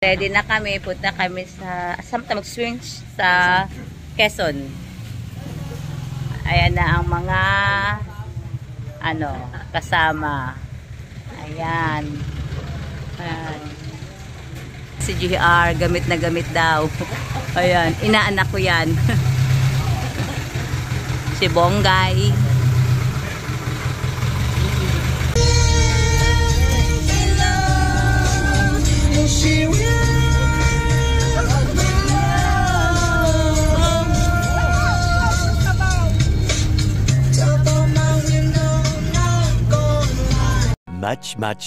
ready na kami. Punta kami sa, saan tayo mag-swing? Sa Quezon. Ayan na ang mga kasama. Ayan. Ayan. Si GR, gamit na gamit daw. Ayan, inaanak ko yan. Si Bonggay.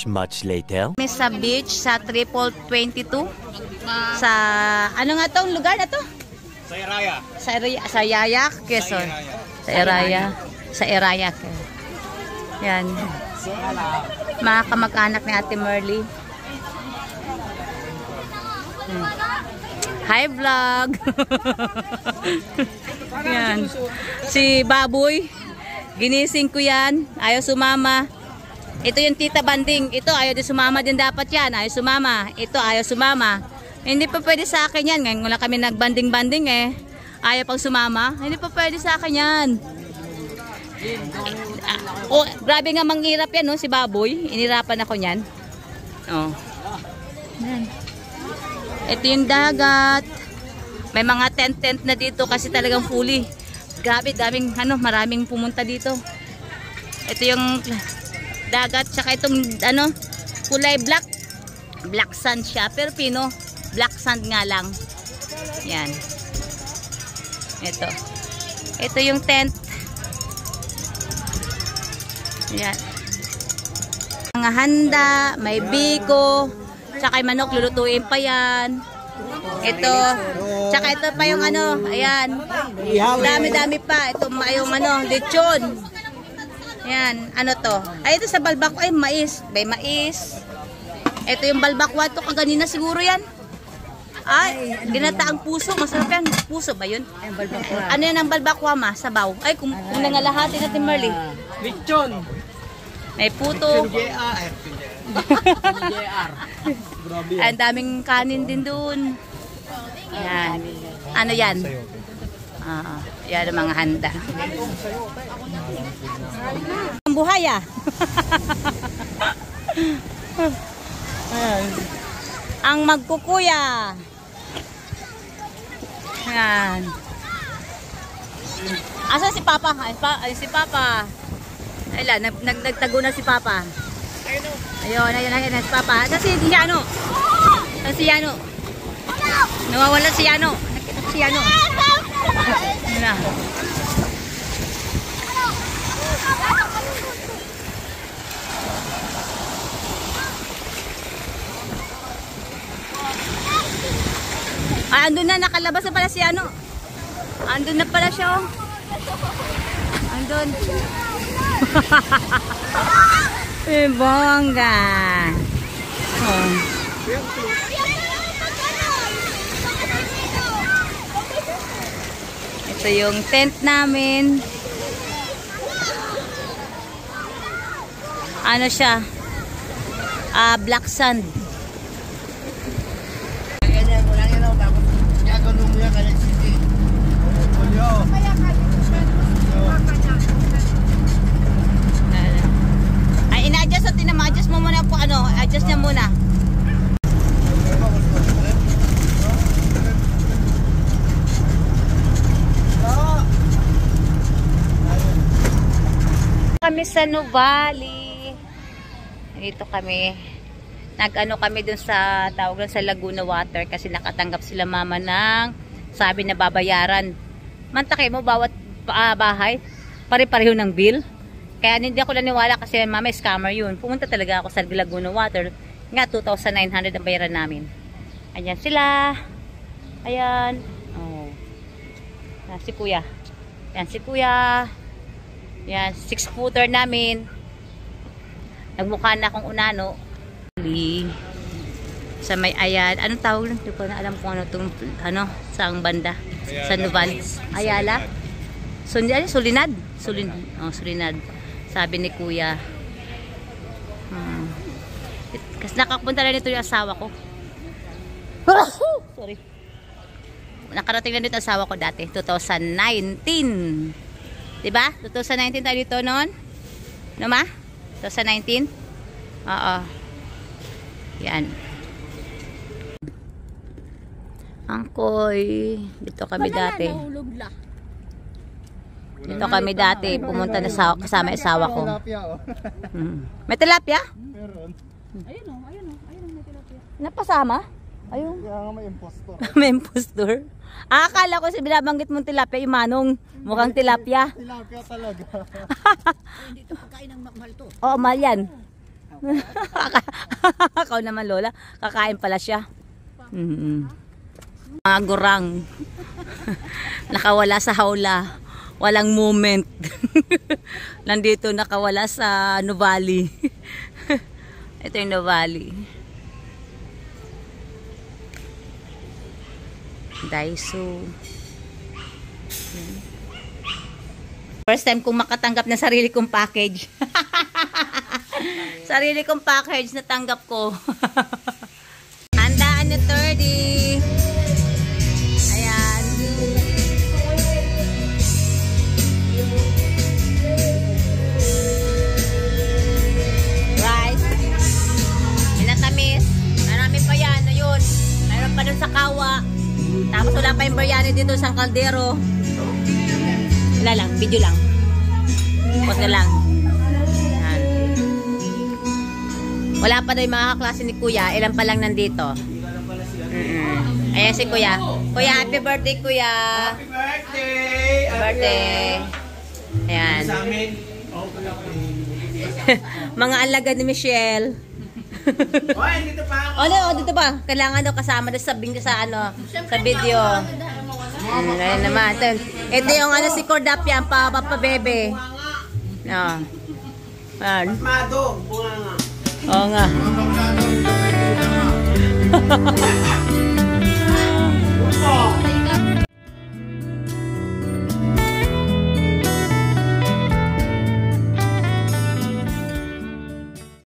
Much later. May sa beach sa Triple 22. Sa ano nga tong lugar na to? Sa Iraya. Sa Yayak, Quezon. Sa Iraya. Sa Iraya. Yan. Mga kamag-anak ni Ate Merly. Hi vlog. Yan. Si Baboy. Ginising ko yan. Ayaw sumama. Ito yung tita banding. Ito ayaw din sumama din dapat yan. Ayaw sumama. Ito ayaw sumama. Hindi pa pwede sa akin yan. Ngayon wala kami nagbanding-banding eh. Ayaw pang sumama. Hindi pa pwede sa akin yan. Oh, grabe nga manghirap yan no, si Baboy. Inirapan ako niyan. Oh. Yan. Ito yung dagat. May mga tent-tent na dito kasi talagang fully. Grabe, daming maraming pumunta dito. Ito yung dagat, saka itong kulay black sand siya, pero black sand nga lang. Yan. Ito yung tent. Yan. Mga handa, may biko, saka yung manok, lulutuin pa yan. Ito, saka ito pa yung ayan. Dami-dami pa. Ito yung lechon. Yan, to? Ay, ito sa balbakwa, mais. May mais. Ito yung balbakwa to, kaganina siguro yan. Ay, ginataang puso, masarap yan. Puso ba yun? Ano yan ang balbakwa, ma? Sabaw. Ay, kung nangalahati natin, Merly. Lechon. May puto. Ang daming kanin din dun. Yan. Ano yan? Yan ang mga handa. Ang buhay Ang magkukuya. Yan. Asa si Papa? Ay, si Papa. Ayun, nagtago na si Papa. Ayun, si Papa. Asa si Yano? Asa si Yano? Nawawala si Yano. Nakita si Yano. Na. Ay, andun na, nakalabas na pala si andun na pala siya, oh. Andun. Bongga. Oh. Ito yung tent namin. Ano siya? Black sand. Ay, ina-adjust natin na ma-adjust mo muna po adjust niya muna. Kami sa Nuvali. Dito kami. Kami dun sa tawag sa Laguna Water kasi nakatanggap sila mama ng sabi na babayaran. Mantakay mo bawat bahay pare-pareho ng bill. Kaya hindi ako naniwala kasi mama scammer yun. Pumunta talaga ako sa Laguna Water. Nga 2,900 ang bayaran namin. Ayan sila. Ayan. Oh. Yan si Kuya. Yan si Kuya. Yan, 6-footer namin. Nagmukha na akong unano. Sa may ayan. Anong tawag lang? Hindi ko na alam kung saang banda. Ayala, sa Nuvali. Ayala? Sulinad? Sulinad. Sabi ni Kuya. Kasi nakapunta na nito yung asawa ko. Sorry. Nakarating na dito asawa ko dati. 2019. Diba? 2019 tayo dito noon. No ma? 2019? Oo. Yan. Angkoy. Dito kami dati. Dito kami dati. Pumunta na kasama asawa ko. May tilapia? Meron. Ayun o, may tilapia. Napasama? Ayun. Kaya nga may impostor. May impostor. Akala ko si binabanggit mong tilapia, yung manong. Mukhang tilapia. Tilapia talaga. Hindi ito pagkain ng mahal to. Oo, mahal yan. Ikaw naman, Lola. Kakain pala siya. Mga gurang. Nakawala sa hawla. Walang moment. Nandito nakawala sa Nuvali. Ito yung Nuvali. Daiso. First time kong makatanggap ng sarili kong package. Sarili kong package na tanggap ko. Handaan na 30. Ayan. Rice. Minatamis. Marami pa yan. Ayun. Mayroon pa dun sa kawa. Tapos wala pa yung biryani dito sa kaldero. Wala lang. Video lang. Pause na lang. Yan. Wala pa daw yung mga kaklase ni Kuya. Ilan pa lang nandito. Ayan si Kuya. Kuya, happy birthday, Kuya. Happy birthday! Birthday. Ayan. Sa amin. Mga alaga ni Michelle. Oy, dito pa ako. Dito ba? Kailangan daw kasama doon sa sa video. Ayun naman. Ito yung si Cordapia, ang papabebe. No. Ayan. Mado, bunga nga. Oo nga.